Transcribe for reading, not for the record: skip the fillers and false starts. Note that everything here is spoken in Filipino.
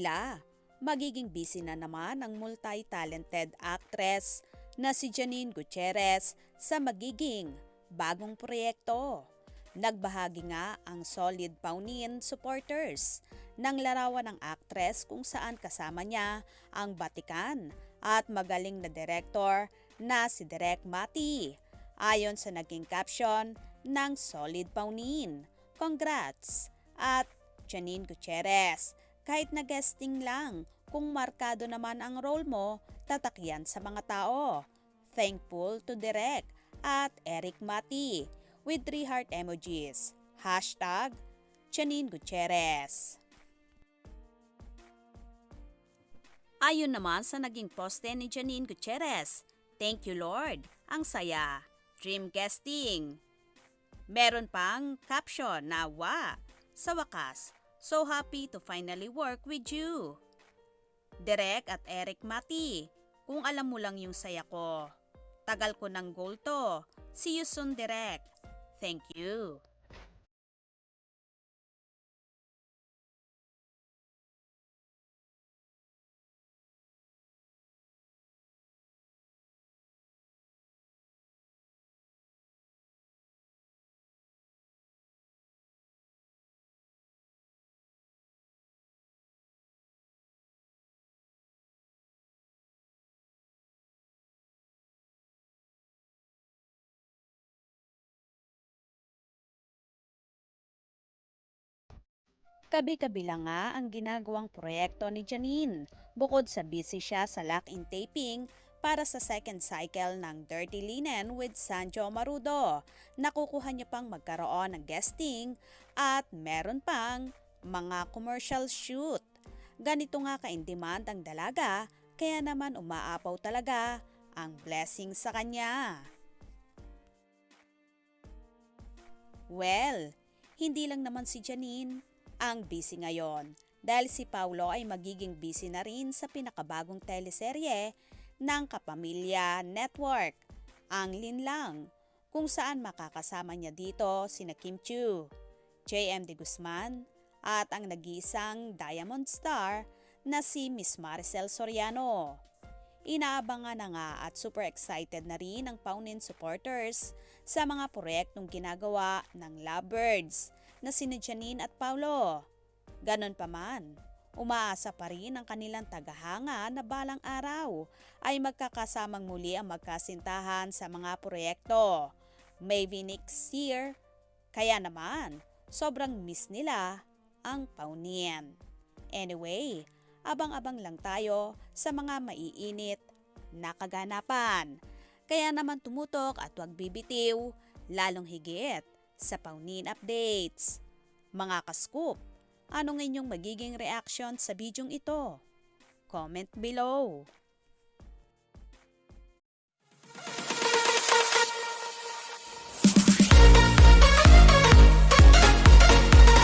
nila, magiging busy na naman ang multi-talented actress na si Janine Gutierrez sa magiging bagong proyekto. Nagbahagi nga ang Solid Paunin supporters ng larawan ng actress kung saan kasama niya ang batikan at magaling na direktor na si Direk Mati. Ayon sa naging caption ng Solid Paunin, "Congrats!" at Janine Gutierrez, kahit na guesting lang, kung markado naman ang role mo, tatakyan sa mga tao. Thankful to Direk at Eric Mati with 3 heart emojis. Hashtag Janine Gutierrez. Ayon naman sa naging poste ni Janine Gutierrez, "Thank you Lord, ang saya. Dream guesting." Meron pang caption na "Sa wakas, so happy to finally work with you." Direk at Eric Mati, "Kung alam mo lang yung saya ko. Tagal ko ng goal to. See you soon, Direk. Thank you." Kabi-kabila nga ang ginagawang proyekto ni Janine. Bukod sa busy siya sa lock-in taping para sa second cycle ng Dirty Linen with Sanjo Marudo, nakukuha niya pang magkaroon ng guesting at meron pang mga commercial shoot. Ganito nga ka-in-demand ang dalaga, kaya naman umaapaw talaga ang blessing sa kanya. Well, hindi lang naman si Janine ang busy ngayon dahil si Paulo ay magiging busy na rin sa pinakabagong teleserye ng Kapamilya Network, ang Linlang, kung saan makakasama niya dito sina Kim Chiu, JM De Guzman at ang nag-iisang Diamond Star na si Miss Maricel Soriano. Inaabangan na nga at super excited na rin ang Paunin supporters sa mga proyektong ginagawa ng Lovebirds na sina Janine at Paulo. Ganon pa man, umaasa pa rin ang kanilang tagahanga na balang araw ay magkakasamang muli ang magkasintahan sa mga proyekto. Maybe next year. Kaya naman, sobrang miss nila ang Paunin. Anyway, abang-abang lang tayo sa mga maiinit na kaganapan. Kaya naman tumutok at huwag bibitiw, lalong higit sa Paunin updates. Mga ka-scoop, anong inyong magiging reaction sa bidyong ito? Comment below.